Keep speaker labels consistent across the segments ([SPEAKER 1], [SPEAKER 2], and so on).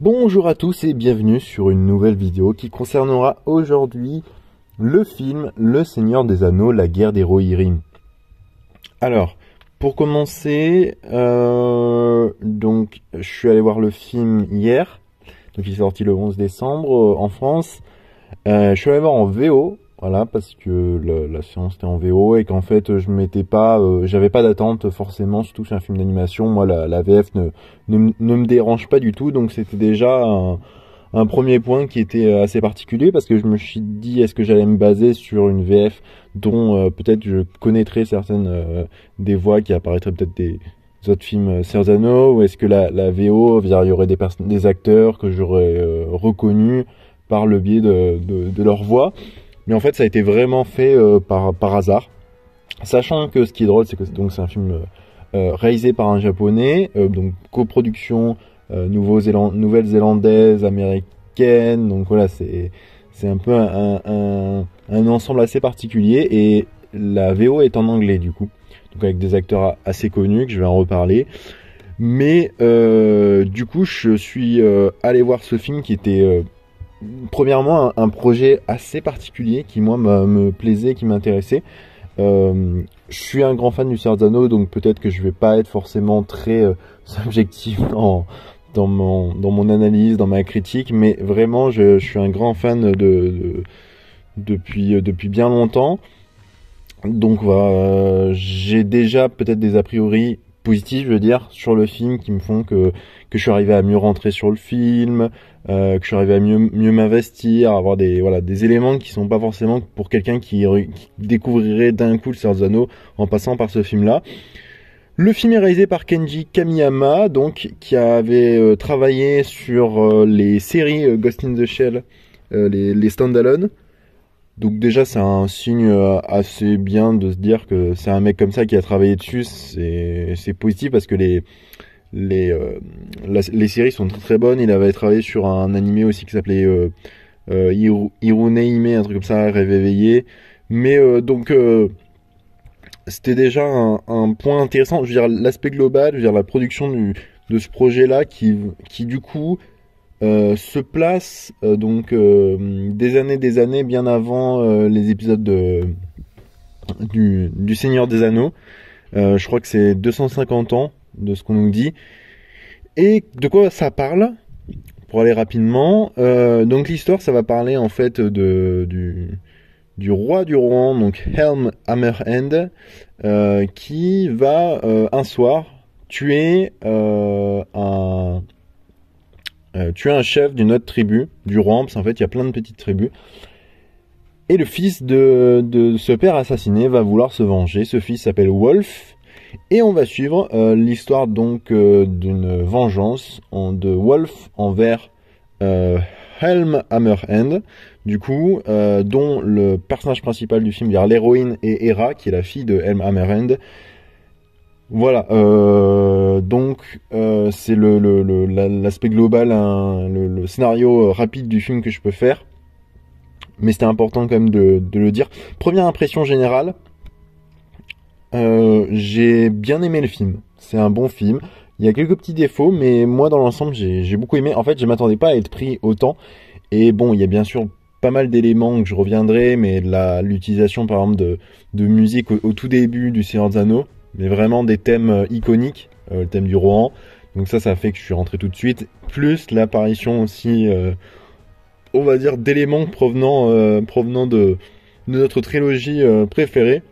[SPEAKER 1] Bonjour à tous et bienvenue sur une nouvelle vidéo qui concernera aujourd'hui le film Le Seigneur des Anneaux, la guerre des Rohirrim. Alors, pour commencer, donc je suis allé voir le film hier, donc il est sorti le 11 décembre en France. Je suis allé voir en VO, voilà, parce que la séance était en VO et qu'en fait je m'étais pas, j'avais pas d'attente forcément, surtout que c'est un film d'animation. Moi la VF ne me dérange pas du tout, donc c'était déjà un premier point qui était assez particulier parce que je me suis dit est-ce que j'allais me baser sur une VF dont peut-être je connaîtrais certaines des voix qui apparaîtraient peut-être des autres films Seigneur des Anneaux, ou est-ce que la VO, il y aurait des acteurs que j'aurais reconnus par le biais de leur voix. Mais en fait, ça a été vraiment fait par hasard. Sachant que ce qui est drôle, c'est que c'est un film réalisé par un japonais, donc coproduction nouvelle-zélandaise, américaine. Donc voilà, c'est un peu un ensemble assez particulier. Et la VO est en anglais du coup, donc avec des acteurs assez connus que je vais en reparler. Mais du coup, je suis allé voir ce film qui était premièrement un projet assez particulier qui moi me plaisait, qui m'intéressait. Je suis un grand fan du Seigneur des Anneaux, donc peut-être que je vais pas être forcément très subjectif dans mon analyse, dans ma critique, mais vraiment je suis un grand fan depuis bien longtemps. Donc voilà, j'ai déjà peut-être des a priori positifs, je veux dire, sur le film qui me font que je suis arrivé à mieux rentrer sur le film, que je suis arrivé à mieux m'investir, à avoir des éléments qui sont pas forcément pour quelqu'un qui découvrirait d'un coup le Seigneur des Anneaux en passant par ce film-là. Le film est réalisé par Kenji Kamiyama, donc qui avait travaillé sur les séries Ghost in the Shell, les stand-alone. Donc déjà c'est un signe assez bien de se dire que c'est un mec comme ça qui a travaillé dessus, c'est positif parce que les séries sont très très bonnes. Il avait travaillé sur un animé aussi qui s'appelait Hiruneime, un truc comme ça, Rêve éveillé. Mais donc c'était déjà un point intéressant. Je veux dire l'aspect global, je veux dire la production de ce projet-là qui du coup se place donc des années bien avant les épisodes du Seigneur des Anneaux. Je crois que c'est 250 ans de ce qu'on nous dit. Et de quoi ça parle? Pour aller rapidement, donc l'histoire, ça va parler en fait du roi du Rohan, donc Helm Hammerhand, qui va un soir tuer un chef d'une autre tribu, du Rohan, parce qu'en fait il y a plein de petites tribus. Et le fils de ce père assassiné va vouloir se venger. Ce fils s'appelle Wolf. Et on va suivre l'histoire donc d'une vengeance de Wolf envers Helm Hammerhand, du coup, dont le personnage principal du film, l'héroïne, est Hera, qui est la fille de Helm Hammerhand. Voilà, donc c'est l'aspect global, le scénario rapide du film que je peux faire. Mais c'était important quand même de le dire. Première impression générale. J'ai bien aimé le film, c'est un bon film. Il y a quelques petits défauts, mais moi dans l'ensemble j'ai beaucoup aimé. En fait, je m'attendais pas à être pris autant. Et bon, il y a bien sûr pas mal d'éléments que je reviendrai, mais l'utilisation par exemple de musique au tout début du Seigneur des Anneaux, mais vraiment des thèmes iconiques, le thème du Rohan. Donc ça fait que je suis rentré tout de suite. Plus l'apparition aussi, on va dire, d'éléments provenant de notre trilogie préférée.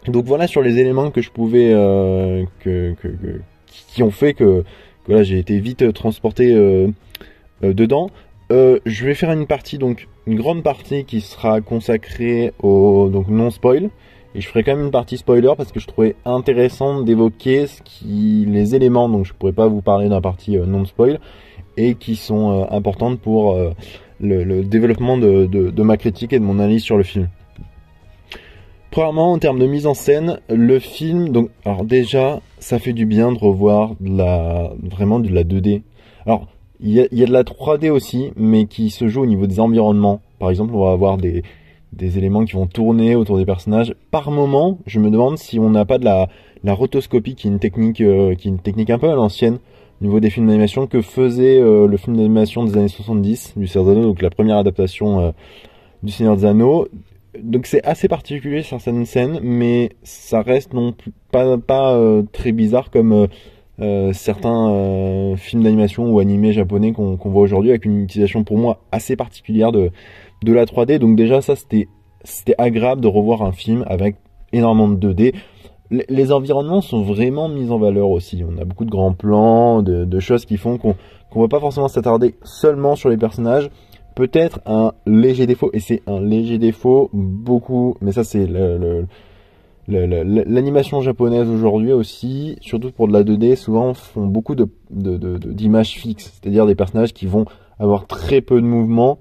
[SPEAKER 1] Donc voilà sur les éléments que je pouvais qui ont fait que voilà, j'ai été vite transporté dedans. Je vais faire une partie, donc une grande partie qui sera consacrée au donc non spoil, et je ferai quand même une partie spoiler parce que je trouvais intéressant d'évoquer les éléments, donc je pourrais pas vous parler d'un partie non spoil et qui sont importantes pour le développement de ma critique et de mon analyse sur le film. Premièrement, en termes de mise en scène, le film, donc, alors déjà, ça fait du bien de revoir vraiment de la 2D. Alors, il y a de la 3D aussi, mais qui se joue au niveau des environnements. Par exemple, on va avoir des éléments qui vont tourner autour des personnages. Par moment, je me demande si on n'a pas de la rotoscopie, qui est une technique un peu à l'ancienne, niveau des films d'animation que faisait le film d'animation des années 70 du Seigneur des Anneaux, donc la première adaptation du Seigneur des Anneaux. Donc c'est assez particulier sur certaines scènes, mais ça reste non plus pas très bizarre comme certains films d'animation ou animés japonais qu'on voit aujourd'hui, avec une utilisation pour moi assez particulière de la 3D. Donc déjà ça c'était agréable de revoir un film avec énormément de 2D. Les environnements sont vraiment mis en valeur aussi. On a beaucoup de grands plans, de choses qui font qu'on va pas forcément s'attarder seulement sur les personnages. Peut-être un léger défaut, et c'est un léger défaut, beaucoup, mais ça c'est l'animation japonaise aujourd'hui aussi, surtout pour de la 2D, souvent font beaucoup d'images fixes, c'est-à-dire des personnages qui vont avoir très peu de mouvements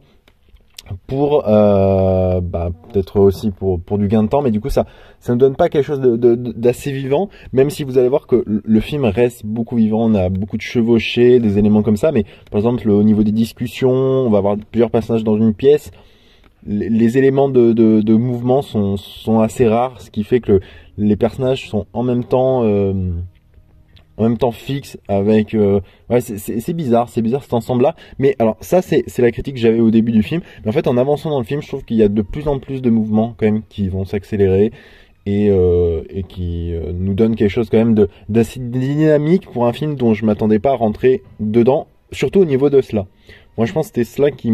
[SPEAKER 1] pour peut-être aussi pour du gain de temps, mais du coup ça ne donne pas quelque chose d'assez vivant, même si vous allez voir que le film reste beaucoup vivant. On a beaucoup de chevauchés, des éléments comme ça, mais par exemple au niveau des discussions, on va avoir plusieurs personnages dans une pièce, les éléments de mouvement sont assez rares, ce qui fait que les personnages sont en même temps fixe avec ouais, c'est bizarre cet ensemble là, mais alors ça c'est la critique que j'avais au début du film, mais en fait en avançant dans le film je trouve qu'il y a de plus en plus de mouvements quand même qui vont s'accélérer et qui nous donnent quelque chose quand même d'assez dynamique pour un film dont je m'attendais pas à rentrer dedans, surtout au niveau de cela. Moi je pense que c'était cela qui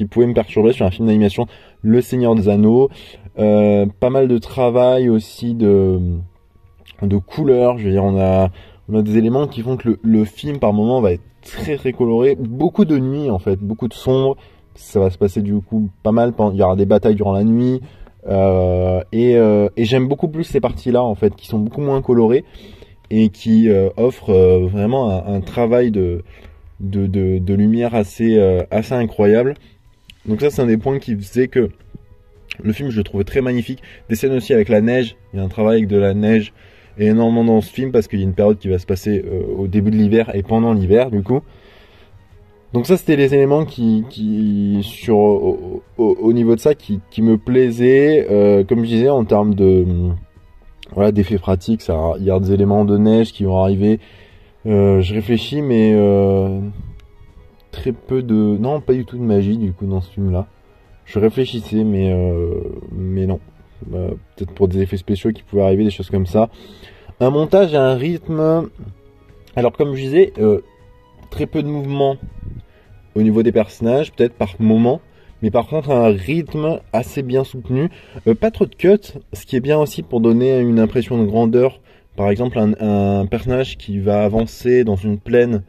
[SPEAKER 1] pouvait me perturber sur un film d'animation, Le Seigneur des Anneaux. Pas mal de travail aussi de couleurs, je veux dire on a des éléments qui font que le film par moment va être très très coloré, beaucoup de nuit en fait, beaucoup de sombre, ça va se passer du coup pas mal, il y aura des batailles durant la nuit, et j'aime beaucoup plus ces parties là en fait, qui sont beaucoup moins colorées et qui offrent vraiment un travail de lumière assez incroyable. Donc ça c'est un des points qui faisait que le film je le trouvais très magnifique. Des scènes aussi avec la neige, il y a un travail avec de la neige énormément dans ce film parce qu'il y a une période qui va se passer au début de l'hiver et pendant l'hiver du coup. Donc ça c'était les éléments qui sur au niveau de ça qui me plaisaient, comme je disais en termes de voilà d'effets pratiques, ça il y a des éléments de neige qui vont arriver, je réfléchis mais très peu de non pas du tout de magie du coup dans ce film là. Je réfléchissais mais non. Peut-être pour des effets spéciaux qui pouvaient arriver, des choses comme ça. Un montage et un rythme. Alors comme je disais, très peu de mouvements au niveau des personnages, peut-être par moment, mais par contre un rythme assez bien soutenu. Pas trop de cuts, ce qui est bien aussi pour donner une impression de grandeur. Par exemple un personnage qui va avancer dans une plaine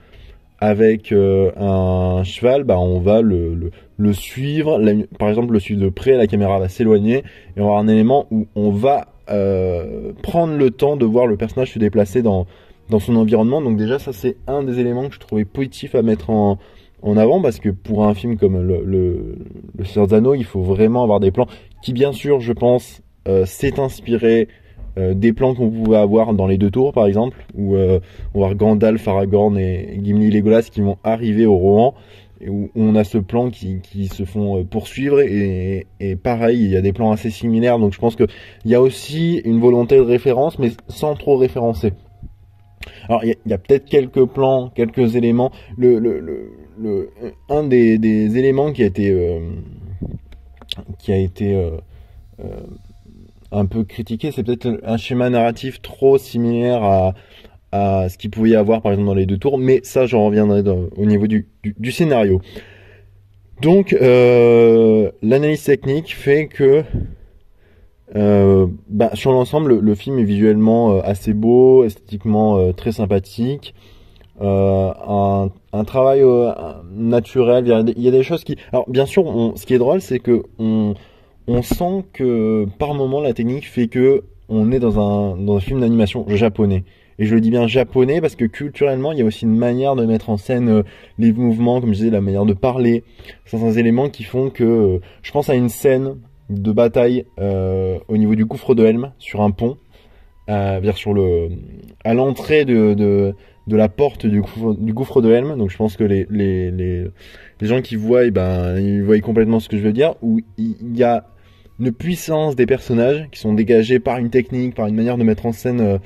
[SPEAKER 1] avec un cheval, on va le suivre, par exemple le suivre de près, la caméra va s'éloigner et on va avoir un élément où on va prendre le temps de voir le personnage se déplacer dans son environnement. Donc déjà ça c'est un des éléments que je trouvais positif à mettre en avant, parce que pour un film comme le Seigneur des Anneaux, il faut vraiment avoir des plans qui bien sûr je pense s'est inspiré des plans qu'on pouvait avoir dans les Deux Tours par exemple, où on va voir Gandalf, Aragorn et Gimli et Legolas qui vont arriver au Rohan, et où on a ce plan qui se font poursuivre, et pareil il y a des plans assez similaires. Donc je pense que il y a aussi une volonté de référence mais sans trop référencer. Alors il y a peut-être quelques plans, quelques éléments, un des éléments qui a été un peu critiqué, c'est peut-être un schéma narratif trop similaire à ce qu'il pouvait y avoir par exemple dans les Deux Tours, mais ça j'en reviendrai au niveau du scénario. Donc l'analyse technique fait que sur l'ensemble le film est visuellement assez beau, esthétiquement très sympathique, un travail naturel. Il y a des choses qui, alors bien sûr ce qui est drôle c'est que on sent que par moment la technique fait que on est dans un film d'animation japonais. Et je le dis bien japonais parce que culturellement il y a aussi une manière de mettre en scène les mouvements, comme je disais, la manière de parler, certains éléments qui font que je pense à une scène de bataille au niveau du gouffre de Helm sur un pont, à l'entrée de la porte du gouffre de Helm. Donc je pense que les gens qui voient, ils voient complètement ce que je veux dire, où il y a une puissance des personnages qui sont dégagés par une technique, par une manière de mettre en scène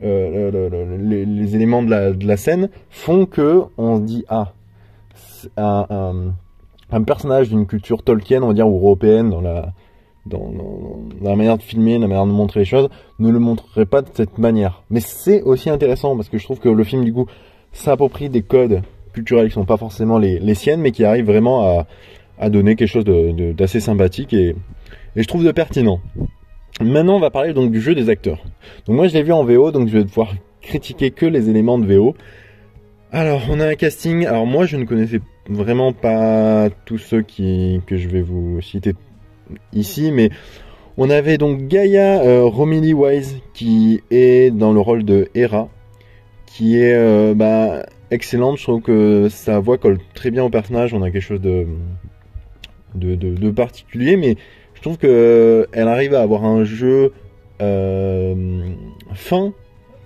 [SPEAKER 1] les éléments de la scène font que on se dit un personnage d'une culture Tolkien, on va dire, ou européenne, dans la manière de filmer, la manière de montrer les choses, ne le montrerait pas de cette manière. Mais c'est aussi intéressant parce que je trouve que le film, du coup, s'approprie des codes culturels qui sont pas forcément les siennes, mais qui arrivent vraiment à donner quelque chose d'assez sympathique et je trouve de pertinent. Maintenant, on va parler donc du jeu des acteurs. Donc moi, je l'ai vu en VO, donc je vais devoir critiquer que les éléments de VO. Alors, on a un casting. Alors moi, je ne connaissais vraiment pas tous ceux que je vais vous citer ici, mais on avait donc Gaia Romilly Wise qui est dans le rôle de Hera, qui est excellente. Je trouve que sa voix colle très bien au personnage. On a quelque chose de particulier, mais je trouve que elle arrive à avoir un jeu fin.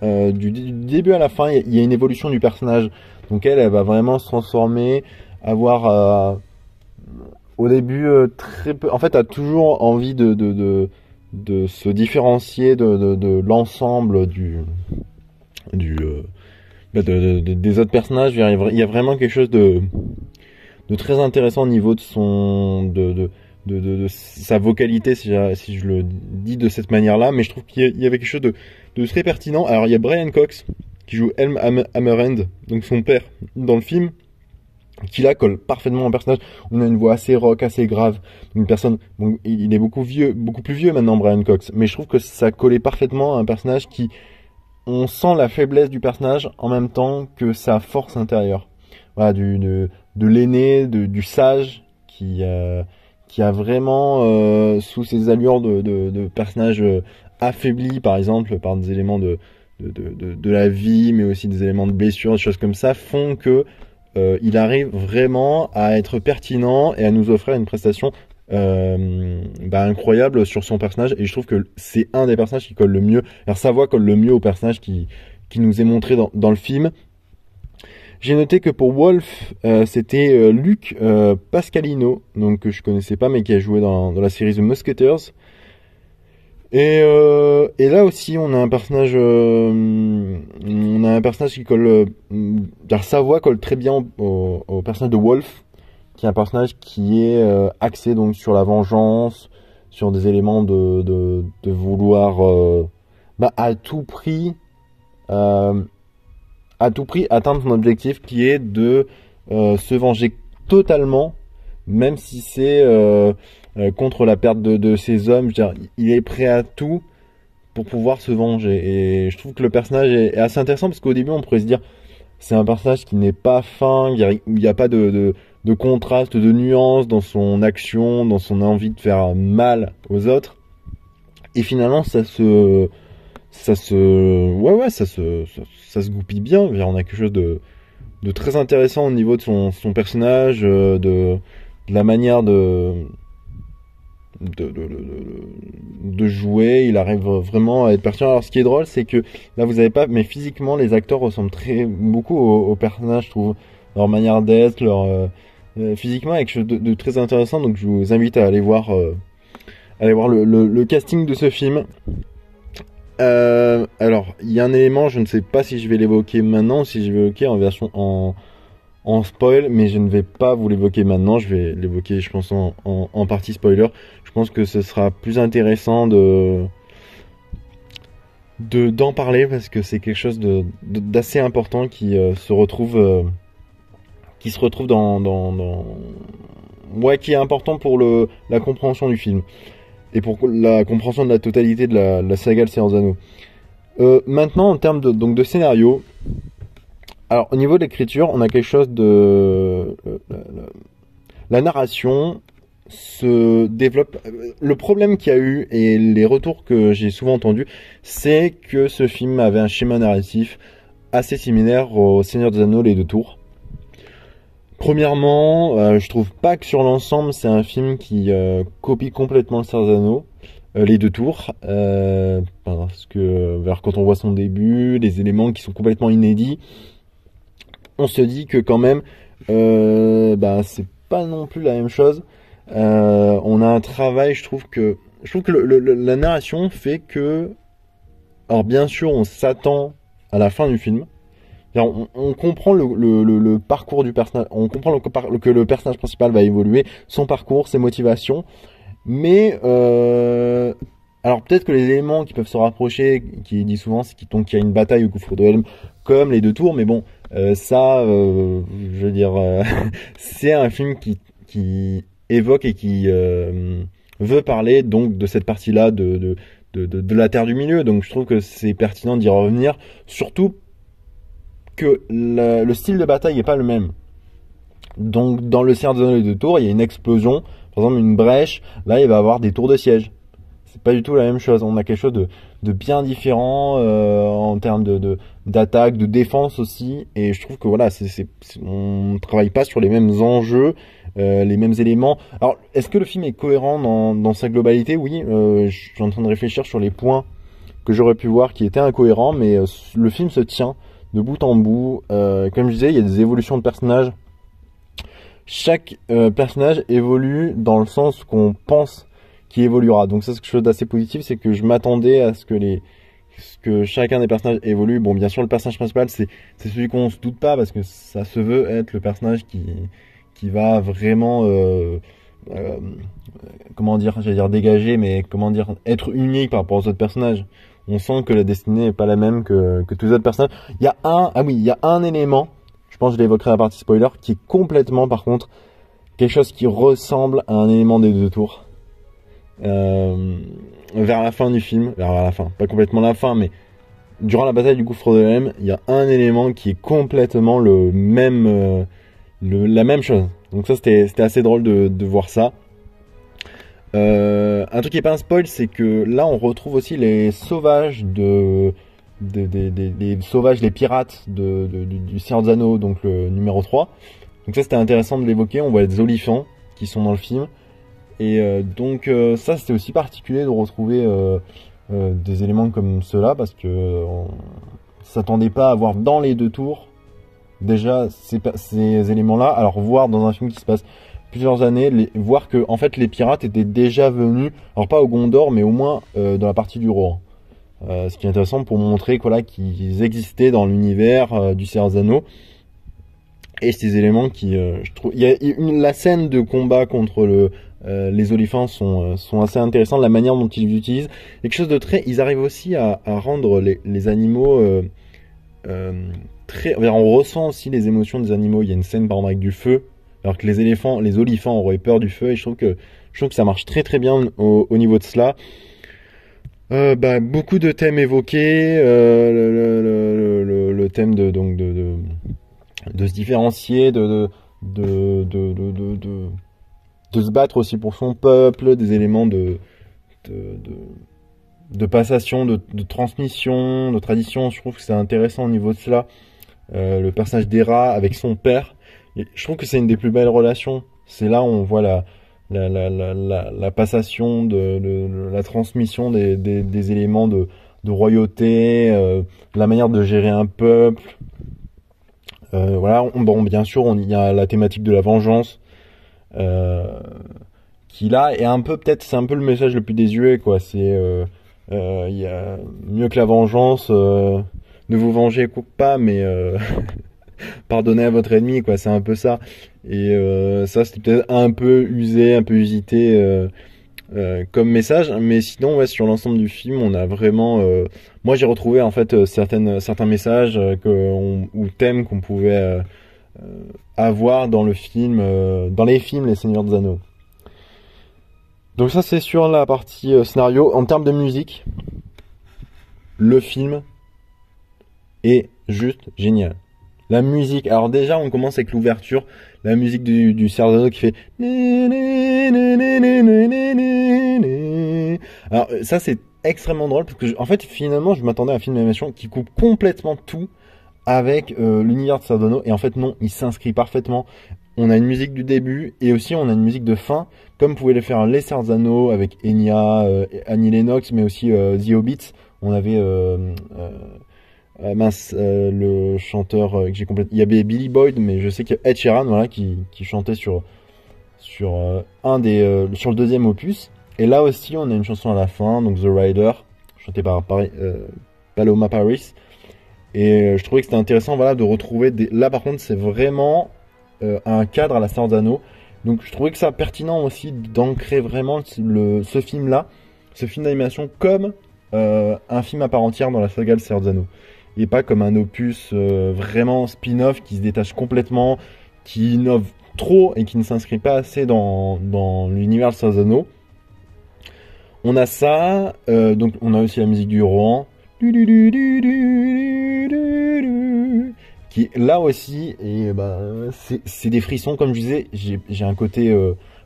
[SPEAKER 1] Du début à la fin, il y a une évolution du personnage. Donc elle va vraiment se transformer, avoir au début très peu. En fait, a toujours envie de se différencier de l'ensemble des autres personnages. Il y a vraiment quelque chose de très intéressant au niveau de sa vocalité, si je le dis de cette manière-là, mais je trouve qu'il y avait quelque chose de très pertinent. Alors il y a Brian Cox qui joue Helm Hammerhand, donc son père dans le film, qui là colle parfaitement au personnage. On a une voix assez rock, assez grave, une personne, bon, il est beaucoup plus vieux maintenant, Brian Cox, mais je trouve que ça collait parfaitement à un personnage qui, on sent la faiblesse du personnage en même temps que sa force intérieure. Voilà, de l'aîné, du sage qui a vraiment sous ses allures de personnage affaibli, par exemple, par des éléments de la vie, mais aussi des éléments de blessure, des choses comme ça, font que il arrive vraiment à être pertinent et à nous offrir une prestation incroyable sur son personnage. Et je trouve que c'est un des personnages qui colle le mieux. Alors sa voix colle le mieux au personnage qui nous est montré dans le film. J'ai noté que pour Wolf, c'était Luc Pascalino, donc que je connaissais pas, mais qui a joué dans la série The Musketeers. Et là aussi, on a un personnage qui colle. Sa voix colle très bien au personnage de Wolf, qui est un personnage qui est axé donc sur la vengeance, sur des éléments de vouloir à tout prix atteindre son objectif, qui est de se venger totalement, même si c'est contre la perte de ses hommes. Je veux dire, il est prêt à tout pour pouvoir se venger. Et je trouve que le personnage est assez intéressant, parce qu'au début on pourrait se dire c'est un personnage qui n'est pas fin, il n'y a pas de contraste, de nuance dans son action, dans son envie de faire mal aux autres. Et finalement ça se goupille bien. On a quelque chose de très intéressant au niveau de son personnage, de la manière de jouer. Il arrive vraiment à être pertinent. Alors ce qui est drôle, c'est que là vous avez pas, mais physiquement les acteurs ressemblent beaucoup au personnage, je trouve, leur manière d'être, physiquement, quelque chose de très intéressant. Donc je vous invite à aller voir le casting de ce film. Alors il y a un élément, je ne sais pas si je vais l'évoquer maintenant, si je vais l'évoquer en version en spoil, mais je ne vais pas vous l'évoquer maintenant. Je vais l'évoquer, je pense, en partie spoiler. Je pense que ce sera plus intéressant d'en parler, parce que c'est quelque chose d'assez important qui se retrouve qui est important pour la compréhension du film et pour la compréhension de la totalité de la saga Le Seigneur des Anneaux. Maintenant, en termes de scénario, alors au niveau de l'écriture, on a quelque chose la narration se développe. Le problème qu'il y a eu, et les retours que j'ai souvent entendus, c'est que ce film avait un schéma narratif assez similaire au Seigneur des Anneaux, les deux tours. Premièrement, je trouve pas que sur l'ensemble c'est un film qui copie complètement Le Seigneur des Anneaux, les deux tours, parce que quand on voit son début, les éléments qui sont complètement inédits, on se dit que quand même c'est pas non plus la même chose. On a un travail, je trouve que la narration fait que Alors bien sûr, on s'attend à la fin du film. On comprend le parcours du personnage, on comprend que le personnage principal va évoluer, son parcours, ses motivations, mais alors peut-être que les éléments qui peuvent se rapprocher, qui dit souvent, c'est qu'il y a une bataille au gouffre de Helm, comme les deux tours, mais bon, je veux dire, c'est un film qui évoque et qui veut parler donc de cette partie-là de la Terre du Milieu, donc je trouve que c'est pertinent d'y revenir, surtout que le style de bataille n'est pas le même. Donc dans le Seigneur des Anneaux et des Tours, il y a une explosion, par exemple une brèche, là il va y avoir des tours de siège. C'est pas du tout la même chose, on a quelque chose de bien différent en termes d'attaque, de défense aussi, et je trouve que voilà, on ne travaille pas sur les mêmes enjeux, les mêmes éléments. Alors, est-ce que le film est cohérent dans sa globalité? Oui, je suis en train de réfléchir sur les points que j'aurais pu voir qui étaient incohérents, mais le film se tient de bout en bout. Comme je disais, il y a des évolutions de personnages. Chaque personnage évolue dans le sens qu'on pense qu'il évoluera. Donc ça, c'est quelque chose d'assez positif, c'est que je m'attendais à ce que chacun des personnages évolue. Bon, bien sûr, le personnage principal, c'est celui qu'on se doute pas, parce que ça se veut être le personnage qui va vraiment comment dire, j'allais dire dégager, mais comment dire, être unique par rapport aux autres personnages. On sent que la destinée n'est pas la même que tous les autres personnages. Il y a un élément, je pense que je l'évoquerai à la partie spoiler, qui est complètement, par contre, quelque chose qui ressemble à un élément des deux tours. Vers la fin du film, vers la fin, pas complètement la fin, mais durant la bataille du gouffre de Helm, il y a un élément qui est complètement le même, la même chose. Donc ça, c'était assez drôle de voir ça. Un truc qui est pas un spoil, c'est que là on retrouve aussi les sauvages les sauvages, les pirates du Seigneur des Anneaux, donc le numéro 3. Donc ça c'était intéressant de l'évoquer, on voit des olifants qui sont dans le film. Et donc ça c'était aussi particulier de retrouver des éléments comme ceux-là, parce que on s'attendait pas à voir dans les deux tours déjà ces éléments-là. Alors voir dans un film qui se passe plusieurs années, voir que en fait les pirates étaient déjà venus, alors pas au Gondor, mais au moins dans la partie du Rohan. Ce qui est intéressant pour montrer voilà, qu'ils existaient dans l'univers du Seigneur des Anneaux. Et ces éléments qui, je trouve, la scène de combat contre les olifants sont assez intéressantes, la manière dont ils l'utilisent. Quelque chose de très, ils arrivent aussi à rendre les animaux très, on ressent aussi les émotions des animaux. Il y a une scène par exemple avec du feu, alors que les olifants auraient peur du feu, et je trouve que ça marche très très bien au niveau de cela. Beaucoup de thèmes évoqués, le thème de se différencier, de se battre aussi pour son peuple, des éléments de passation, de transmission, de tradition. Je trouve que c'est intéressant au niveau de cela. Le personnage d'Hera avec son père, et je trouve que c'est une des plus belles relations. C'est là où on voit la passation, la transmission des éléments de royauté, la manière de gérer un peuple. Voilà, bon, bien sûr, il y a la thématique de la vengeance, qui là est un peu, peut-être, c'est un peu le message le plus désuet, quoi. C'est, il y a mieux que la vengeance, ne vous vengez pas, mais pardonnez à votre ennemi, quoi. C'est un peu ça. Et ça, c'était peut-être un peu usé, un peu usité comme message, mais sinon, ouais, sur l'ensemble du film, on a vraiment, moi, j'ai retrouvé en fait certains messages ou thèmes qu'on pouvait avoir dans le film, dans les films Les Seigneurs des Anneaux. Donc ça, c'est sur la partie scénario. En termes de musique, le film est juste génial. La musique, alors déjà on commence avec l'ouverture, la musique du Seigneur des Anneaux qui fait. Alors ça c'est extrêmement drôle, parce que en fait finalement je m'attendais à un film d'animation qui coupe complètement tout avec l'univers de Seigneur des Anneaux, et en fait non, il s'inscrit parfaitement. On a une musique du début et aussi on a une musique de fin, comme pouvaient le faire les Seigneurs des Anneaux avec Enya, Annie Lennox, mais aussi The Hobbits. On avait le chanteur que j'ai complètement. Il y avait Billy Boyd, mais je sais qu'il y a Ed Sheeran, voilà, qui chantait sur le deuxième opus. Et là aussi, on a une chanson à la fin, donc The Rider, chantée par Paloma Paris. Et je trouvais que c'était intéressant, voilà, de retrouver des... Là, par contre, c'est vraiment un cadre à la Seigneur des Anneaux. Donc, je trouvais que ça pertinent aussi d'ancrer vraiment ce film-là, ce film d'animation, comme un film à part entière dans la saga Le Seigneur des Anneaux. Et pas comme un opus vraiment spin-off qui se détache complètement, qui innove trop et qui ne s'inscrit pas assez dans l'univers Le Seigneur des Anneaux. On a ça, donc on a aussi la musique du Rohan, qui là aussi, et bah, c'est des frissons, comme je disais, j'ai un côté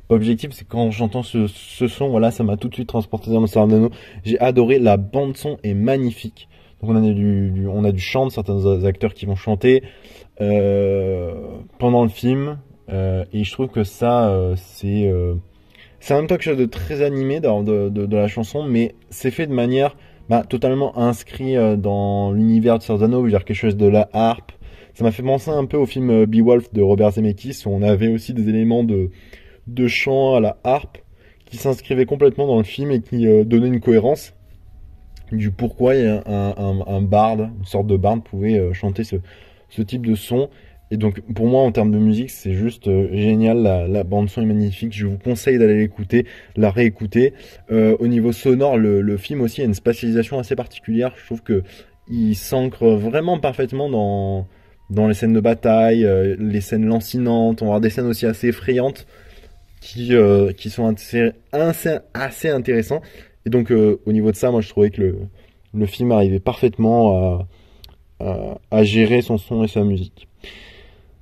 [SPEAKER 1] pas objectif, c'est quand j'entends ce son, voilà, ça m'a tout de suite transporté dans le Seigneur des Anneaux. J'ai adoré, la bande son est magnifique. Donc on a du chant de certains acteurs qui vont chanter pendant le film, et je trouve que ça, c'est en même temps quelque chose de très animé de la chanson, mais c'est fait de manière totalement inscrit dans l'univers de Seigneur des Anneaux, je veux dire quelque chose de la harpe. Ça m'a fait penser un peu au film Beowulf de Robert Zemeckis, où on avait aussi des éléments de chant à la harpe qui s'inscrivaient complètement dans le film et qui donnaient une cohérence du pourquoi un barde, une sorte de barde, pouvait chanter ce type de son. Et donc pour moi en termes de musique c'est juste génial, la bande son est magnifique, je vous conseille d'aller l'écouter, la réécouter. Au niveau sonore, le film aussi a une spatialisation assez particulière, je trouve que il s'ancre vraiment parfaitement dans les scènes de bataille, les scènes lancinantes, on va avoir des scènes aussi assez effrayantes qui sont assez intéressants. Et donc au niveau de ça, moi je trouvais que le film arrivait parfaitement à gérer son son et sa musique.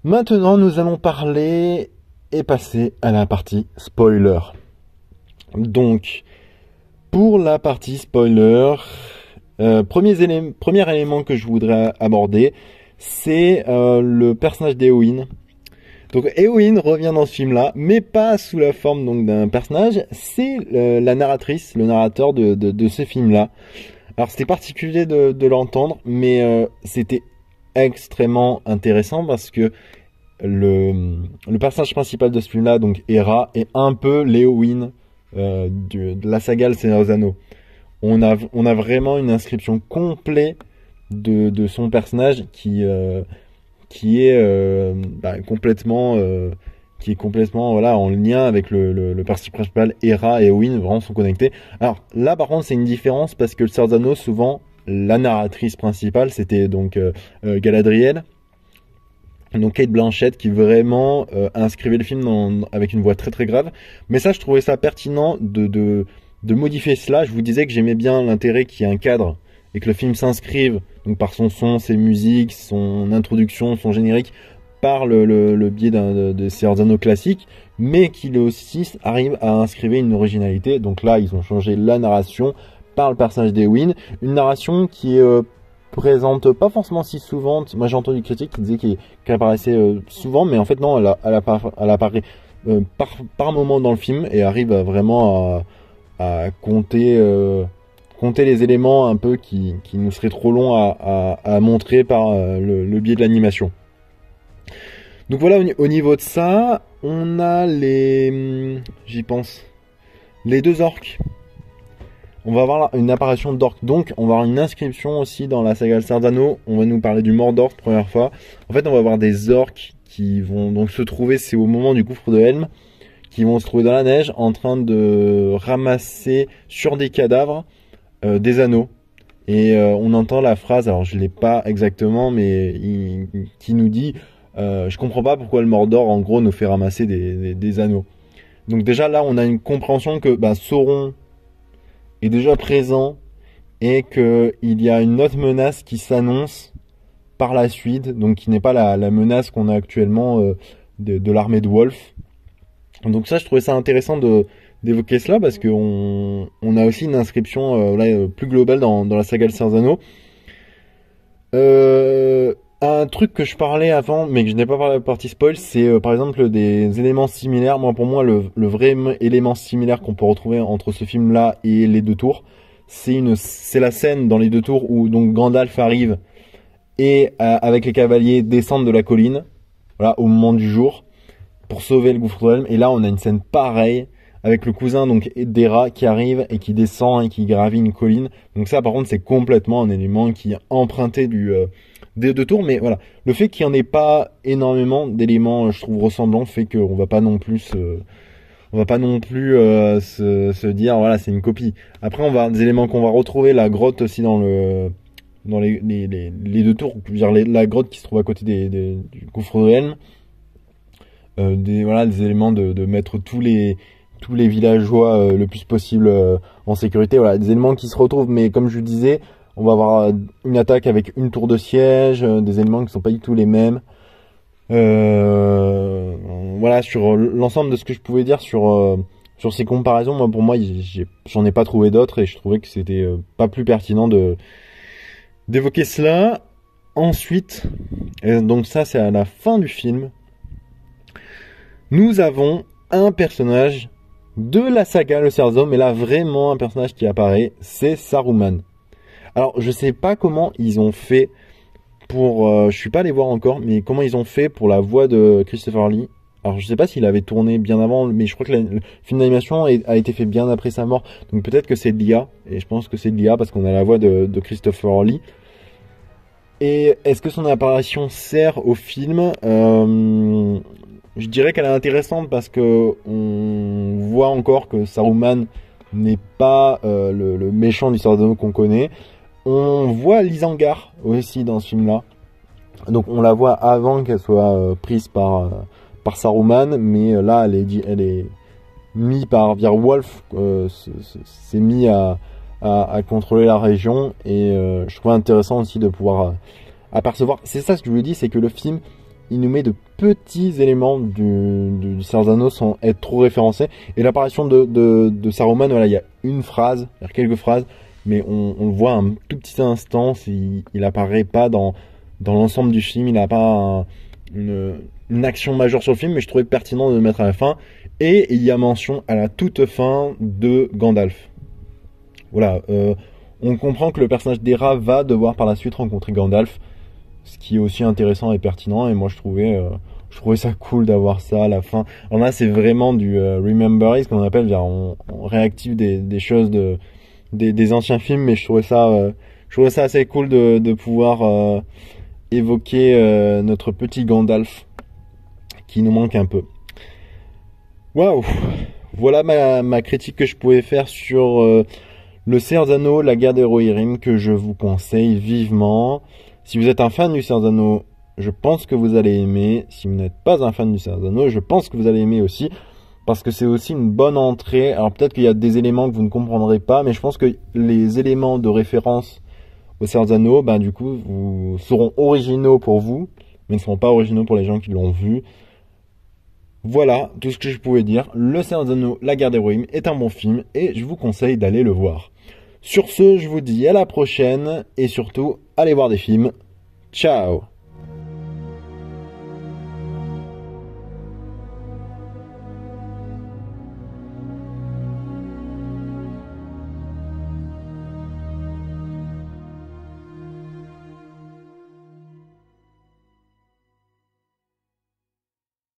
[SPEAKER 1] Maintenant, nous allons parler et passer à la partie spoiler. Donc, pour la partie spoiler, premier élément que je voudrais aborder, c'est le personnage d'Éowyn. Donc, Éowyn revient dans ce film-là, mais pas sous la forme donc d'un personnage, c'est la narratrice, le narrateur de ce film-là. Alors, c'était particulier de l'entendre, mais c'était extrêmement intéressant parce que le personnage principal de ce film-là, donc Hera, est un peu l'Éowyn de la saga Le Seigneur des Anneaux. On a vraiment une inscription complète de son personnage qui est complètement voilà, en lien avec le personnage principal. Hera et Éowyn vraiment sont connectés. Alors là par contre c'est une différence parce que Le Seigneur des Anneaux, souvent la narratrice principale c'était donc Galadriel, donc Cate Blanchett, qui vraiment inscrivait le film avec une voix très très grave. Mais ça je trouvais ça pertinent de modifier cela. Je vous disais que j'aimais bien l'intérêt qu'il y ait un cadre et que le film s'inscrive donc par son son, ses musiques, son introduction, son générique, par le biais de Seigneur des Anneaux classique, mais qu'il aussi arrive à inscrire une originalité. Donc là ils ont changé la narration par le personnage d'Éowyn, une narration qui est présente pas forcément si souvent. Moi j'ai entendu des critiques qui disaient qu'elle apparaissait souvent, mais en fait non, elle apparaît par moment dans le film et arrive vraiment à compter les éléments un peu qui nous seraient trop longs à montrer par le biais de l'animation. Donc voilà, au niveau de ça, on a j'y pense, les deux orques. On va avoir une apparition d'orques, donc on va avoir une inscription aussi dans la saga Le Seigneur des Anneaux. On va nous parler du Mordor première fois. En fait, on va avoir des orques qui vont donc se trouver, c'est au moment du gouffre de Helm, qui vont se trouver dans la neige en train de ramasser sur des cadavres des anneaux. Et on entend la phrase, alors je l'ai pas exactement, mais qui nous dit je comprends pas pourquoi le Mordor en gros nous fait ramasser des anneaux. Donc déjà là on a une compréhension que Sauron est déjà présent et qu'il y a une autre menace qui s'annonce par la suite, donc qui n'est pas la menace qu'on a actuellement de l'armée de Wolf. Donc ça je trouvais ça intéressant d'évoquer cela parce qu'on a aussi une inscription plus globale dans la saga Le Seigneur des Anneaux. Un truc que je parlais avant mais que je n'ai pas parlé à la partie spoil, c'est par exemple des éléments similaires. Moi pour moi le vrai élément similaire qu'on peut retrouver entre ce film là et les deux tours, c'est la scène dans les deux tours où donc Gandalf arrive et avec les cavaliers descendent de la colline, voilà, au moment du jour pour sauver le gouffre de Helm. Et là on a une scène pareille avec le cousin donc d'Hera qui arrive et qui descend et qui gravit une colline. Donc ça par contre c'est complètement un élément qui est emprunté des deux tours, mais voilà, le fait qu'il n'y en ait pas énormément d'éléments je trouve ressemblants fait qu'on va pas non plus se dire voilà c'est une copie. Après on va avoir des éléments qu'on va retrouver, la grotte aussi dans les deux tours, je veux dire la grotte qui se trouve à côté du gouffre de Helm. Des éléments de mettre tous les villageois le plus possible en sécurité. Voilà, des éléments qui se retrouvent, mais comme je vous disais, on va avoir une attaque avec une tour de siège, des éléments qui sont pas du tout les mêmes. Voilà, sur l'ensemble de ce que je pouvais dire sur ces comparaisons, moi pour moi, j'en ai pas trouvé d'autres et je trouvais que c'était pas plus pertinent d'évoquer cela. Ensuite, donc ça c'est à la fin du film. Nous avons un personnage de la saga Le Seigneur des Anneaux, mais là vraiment un personnage qui apparaît, c'est Saruman. Alors je sais pas comment ils ont fait pour, je suis pas allé voir encore, mais comment ils ont fait pour la voix de Christopher Lee. Alors je sais pas s'il avait tourné bien avant, mais je crois que le film d'animation a été fait bien après sa mort, donc peut-être que c'est de l'IA, et je pense que c'est de l'IA parce qu'on a la voix de Christopher Lee. Et est-ce que son apparition sert au film? Je dirais qu'elle est intéressante parce que on voit encore que Saruman n'est pas le méchant du Seigneur des Anneaux qu'on connaît. On voit Lysangar aussi dans ce film-là. Donc on la voit avant qu'elle soit prise par Saruman, mais là elle est mise par Beowulf, s'est mis à contrôler la région, et je trouve intéressant aussi de pouvoir apercevoir. C'est ça ce que je vous dis, c'est que le film il nous met de petits éléments du Seigneur des Anneaux sans être trop référencés. Et l'apparition de Saruman, voilà, il y a une phrase, il y a quelques phrases, mais on le voit un tout petit instant. Il apparaît pas dans l'ensemble du film, il n'a pas une action majeure sur le film, mais je trouvais pertinent de le mettre à la fin. Et il y a mention à la toute fin de Gandalf. Voilà, on comprend que le personnage d'Hera va devoir par la suite rencontrer Gandalf, ce qui est aussi intéressant et pertinent, et moi je trouvais ça cool d'avoir ça à la fin. Alors là c'est vraiment du Remember It, ce qu'on appelle, on réactive des choses des anciens films, mais je trouvais ça assez cool de pouvoir évoquer notre petit Gandalf qui nous manque un peu. Waouh, voilà ma critique que je pouvais faire sur le Seigneur des Anneaux, la guerre des Rohirrim, que je vous conseille vivement. Si vous êtes un fan du Seigneur des Anneaux, je pense que vous allez aimer. Si vous n'êtes pas un fan du Seigneur des Anneaux, je pense que vous allez aimer aussi, parce que c'est aussi une bonne entrée. Alors peut-être qu'il y a des éléments que vous ne comprendrez pas, mais je pense que les éléments de référence au Seigneur des Anneaux, du coup, vous seront originaux pour vous, mais ne seront pas originaux pour les gens qui l'ont vu. Voilà tout ce que je pouvais dire. Le Seigneur des Anneaux, la guerre des Rohirrim est un bon film, et je vous conseille d'aller le voir. Sur ce, je vous dis à la prochaine, et surtout, allez voir des films. Ciao!